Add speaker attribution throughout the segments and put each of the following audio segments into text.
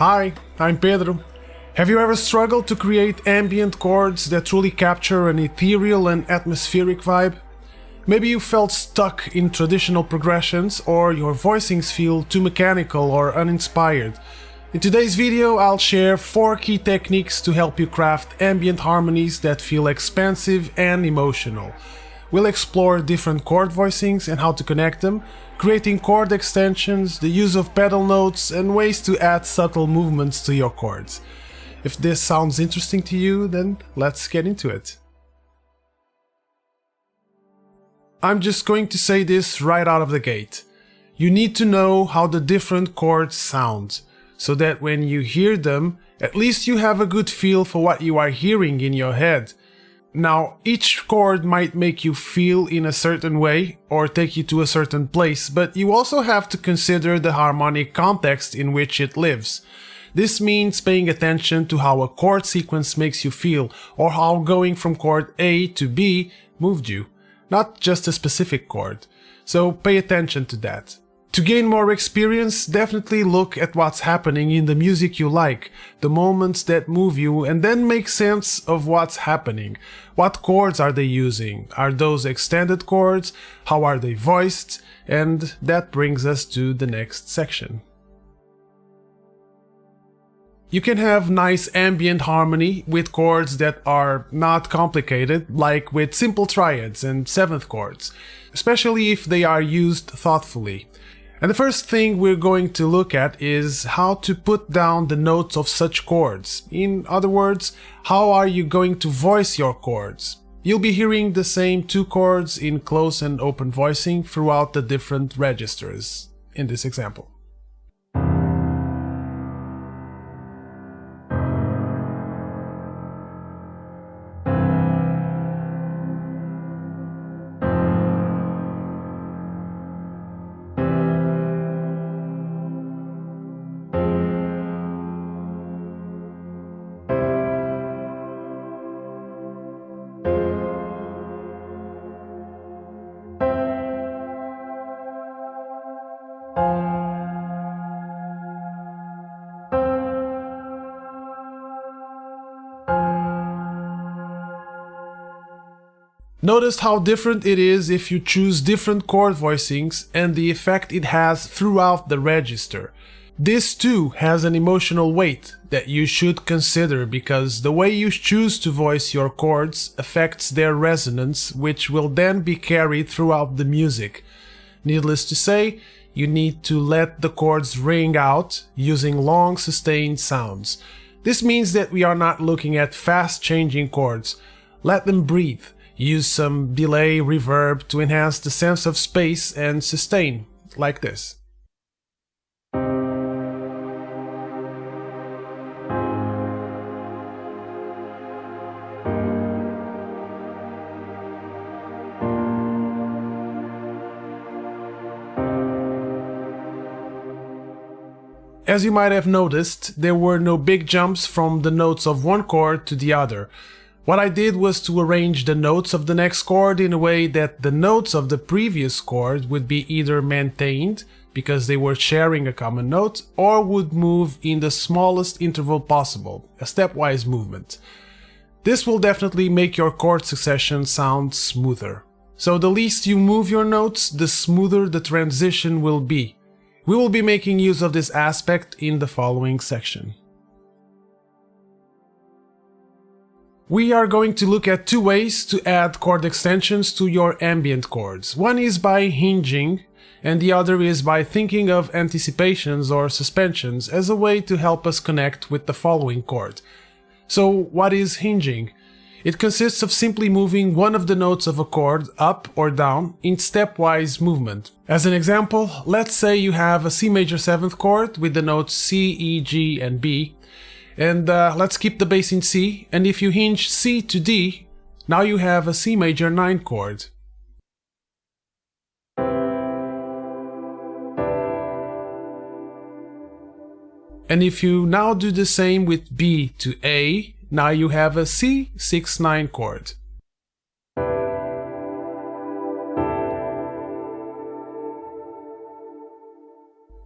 Speaker 1: Hi, I'm Pedro. Have you ever struggled to create ambient chords that truly capture an ethereal and atmospheric vibe? Maybe you felt stuck in traditional progressions, or your voicings feel too mechanical or uninspired. In today's video, I'll share 4 key techniques to help you craft ambient harmonies that feel expansive and emotional. We'll explore different chord voicings and how to connect them, creating chord extensions, the use of pedal notes, and ways to add subtle movements to your chords. If this sounds interesting to you, then let's get into it. I'm just going to say this right out of the gate. You need to know how the different chords sound, so that when you hear them, at least you have a good feel for what you are hearing in your head. Now, each chord might make you feel in a certain way or take you to a certain place, but you also have to consider the harmonic context in which it lives. This means paying attention to how a chord sequence makes you feel, or how going from chord A to B moved you, not just a specific chord. So pay attention to that. To gain more experience, definitely look at what's happening in the music you like, the moments that move you, and then make sense of what's happening. What chords are they using? Are those extended chords? How are they voiced? And that brings us to the next section. You can have nice ambient harmony with chords that are not complicated, like with simple triads and 7th chords, especially if they are used thoughtfully. And the first thing we're going to look at is how to put down the notes of such chords. In other words, how are you going to voice your chords? You'll be hearing the same 2 chords in close and open voicing throughout the different registers in this example. Notice how different it is if you choose different chord voicings and the effect it has throughout the register. This too has an emotional weight that you should consider, because the way you choose to voice your chords affects their resonance, which will then be carried throughout the music. Needless to say, you need to let the chords ring out using long sustained sounds. This means that we are not looking at fast changing chords. Let them breathe. Use some delay, reverb to enhance the sense of space and sustain, like this. As you might have noticed, there were no big jumps from the notes of one chord to the other. What I did was to arrange the notes of the next chord in a way that the notes of the previous chord would be either maintained, because they were sharing a common note, or would move in the smallest interval possible, a stepwise movement. This will definitely make your chord succession sound smoother. So the least you move your notes, the smoother the transition will be. We will be making use of this aspect in the following section. We are going to look at 2 ways to add chord extensions to your ambient chords. One is by hinging, and the other is by thinking of anticipations or suspensions as a way to help us connect with the following chord. So what is hinging? It consists of simply moving one of the notes of a chord up or down in stepwise movement. As an example, let's say you have a C major 7th chord with the notes C, E, G, and B. And let's keep the bass in C, and if you hinge C to D, now you have a C major 9 chord. And if you now do the same with B to A, now you have a C 6-9 chord.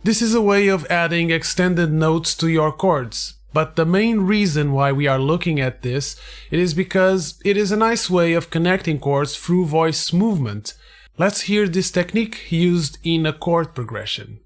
Speaker 1: This is a way of adding extended notes to your chords, but the main reason why we are looking at this is because it is a nice way of connecting chords through voice movement. Let's hear this technique used in a chord progression.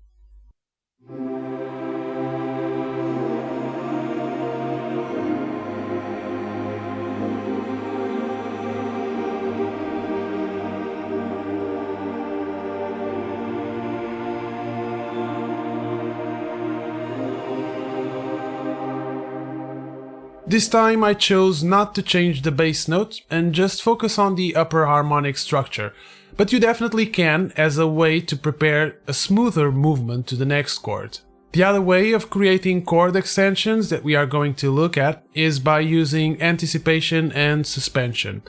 Speaker 1: This time I chose not to change the bass note and just focus on the upper harmonic structure, but you definitely can as a way to prepare a smoother movement to the next chord. The other way of creating chord extensions that we are going to look at is by using anticipation and suspension.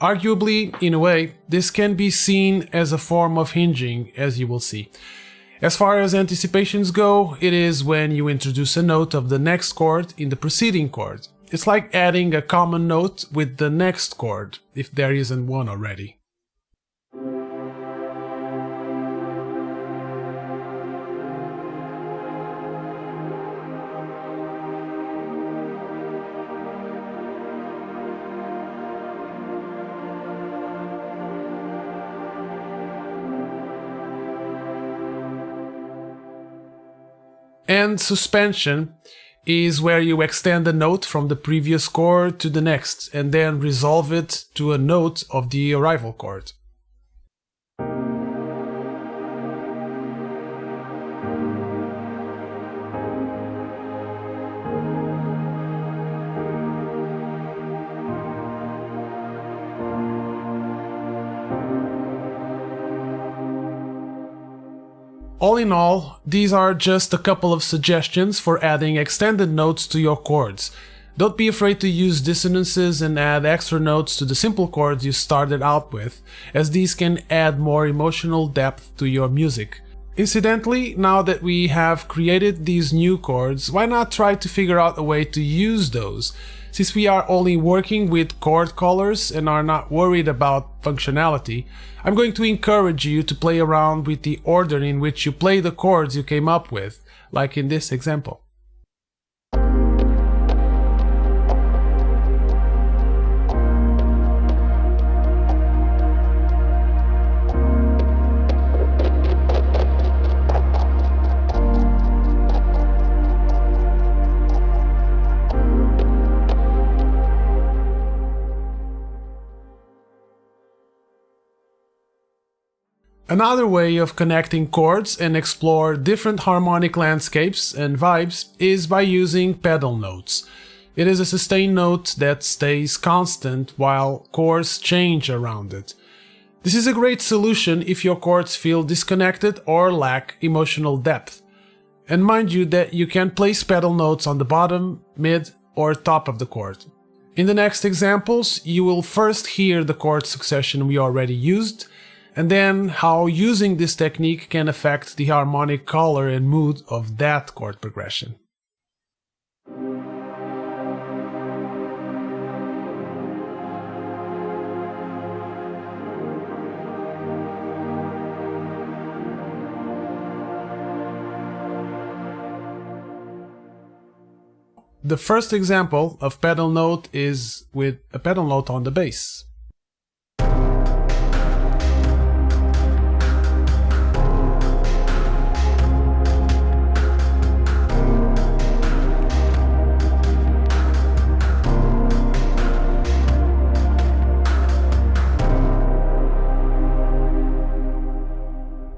Speaker 1: Arguably, in a way, this can be seen as a form of hinging, as you will see. As far as anticipations go, it is when you introduce a note of the next chord in the preceding chord. It's like adding a common note with the next chord, if there isn't one already. And suspension is where you extend a note from the previous chord to the next and then resolve it to a note of the arrival chord. All in all, these are just a couple of suggestions for adding extended notes to your chords. Don't be afraid to use dissonances and add extra notes to the simple chords you started out with, as these can add more emotional depth to your music. Incidentally, now that we have created these new chords, why not try to figure out a way to use those? Since we are only working with chord colors and are not worried about functionality, I'm going to encourage you to play around with the order in which you play the chords you came up with, like in this example. Another way of connecting chords and explore different harmonic landscapes and vibes is by using pedal notes. It is a sustained note that stays constant while chords change around it. This is a great solution if your chords feel disconnected or lack emotional depth. And mind you that you can place pedal notes on the bottom, mid, or top of the chord. In the next examples, you will first hear the chord succession we already used, and then how using this technique can affect the harmonic color and mood of that chord progression. The first example of pedal note is with a pedal note on the bass.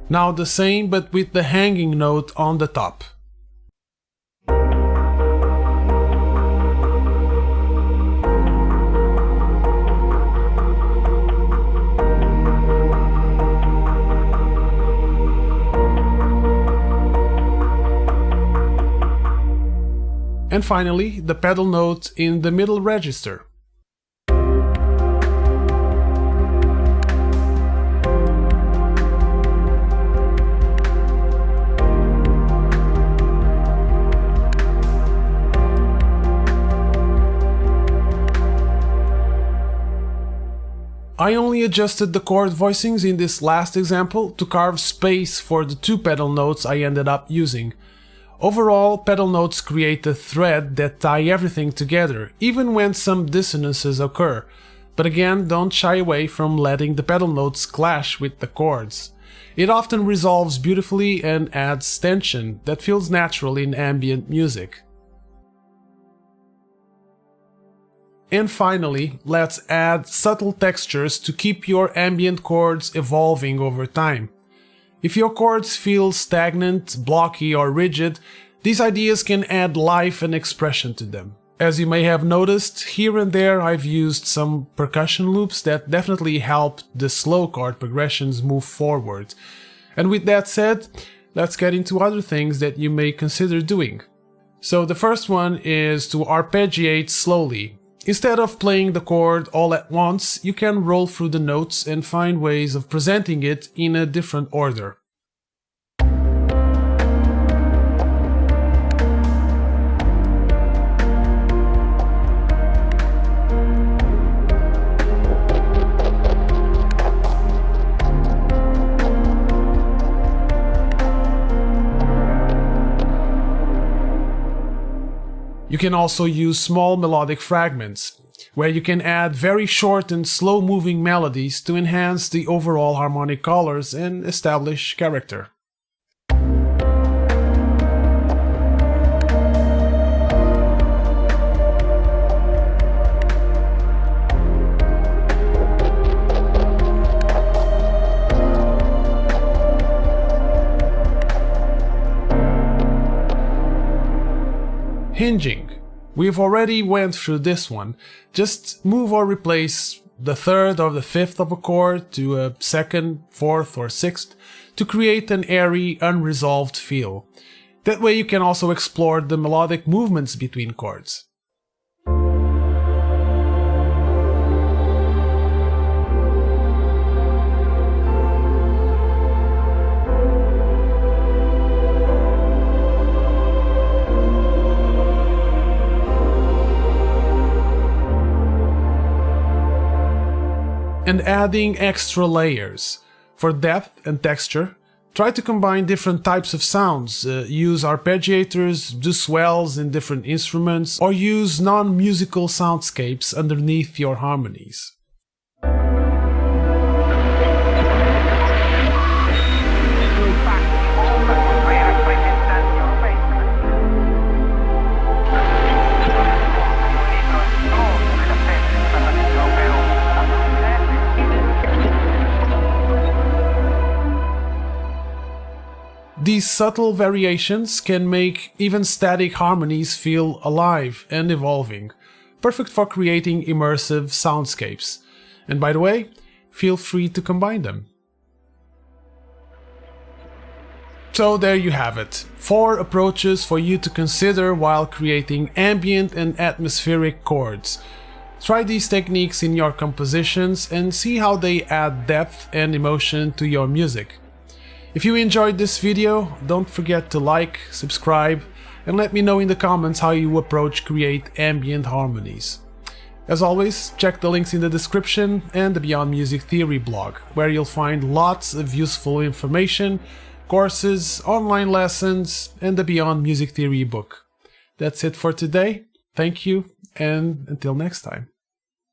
Speaker 1: Now the same, but with the hanging note on the top. And finally, the pedal note in the middle register. I only adjusted the chord voicings in this last example to carve space for the 2 pedal notes I ended up using. Overall, pedal notes create a thread that tie everything together, even when some dissonances occur. But again, don't shy away from letting the pedal notes clash with the chords. It often resolves beautifully and adds tension that feels natural in ambient music. And finally, let's add subtle textures to keep your ambient chords evolving over time. If your chords feel stagnant, blocky, or rigid, these ideas can add life and expression to them. As you may have noticed, here and there I've used some percussion loops that definitely help the slow chord progressions move forward. And with that said, let's get into other things that you may consider doing. So the first one is to arpeggiate slowly. Instead of playing the chord all at once, you can roll through the notes and find ways of presenting it in a different order. You can also use small melodic fragments, where you can add very short and slow-moving melodies to enhance the overall harmonic colors and establish character. Hinging. We've already went through this one. Just move or replace the 3rd or the 5th of a chord to a 2nd, 4th or 6th to create an airy, unresolved feel. That way you can also explore the melodic movements between chords. And adding extra layers. For depth and texture, try to combine different types of sounds, use arpeggiators, do swells in different instruments, or use non-musical soundscapes underneath your harmonies. These subtle variations can make even static harmonies feel alive and evolving, perfect for creating immersive soundscapes. And by the way, feel free to combine them. So there you have it, 4 approaches for you to consider while creating ambient and atmospheric chords. Try these techniques in your compositions and see how they add depth and emotion to your music. If you enjoyed this video, don't forget to like, subscribe, and let me know in the comments how you approach create ambient harmonies. As always, check the links in the description and the Beyond Music Theory blog, where you'll find lots of useful information, courses, online lessons, and the Beyond Music Theory book. That's it for today. Thank you, and until next time.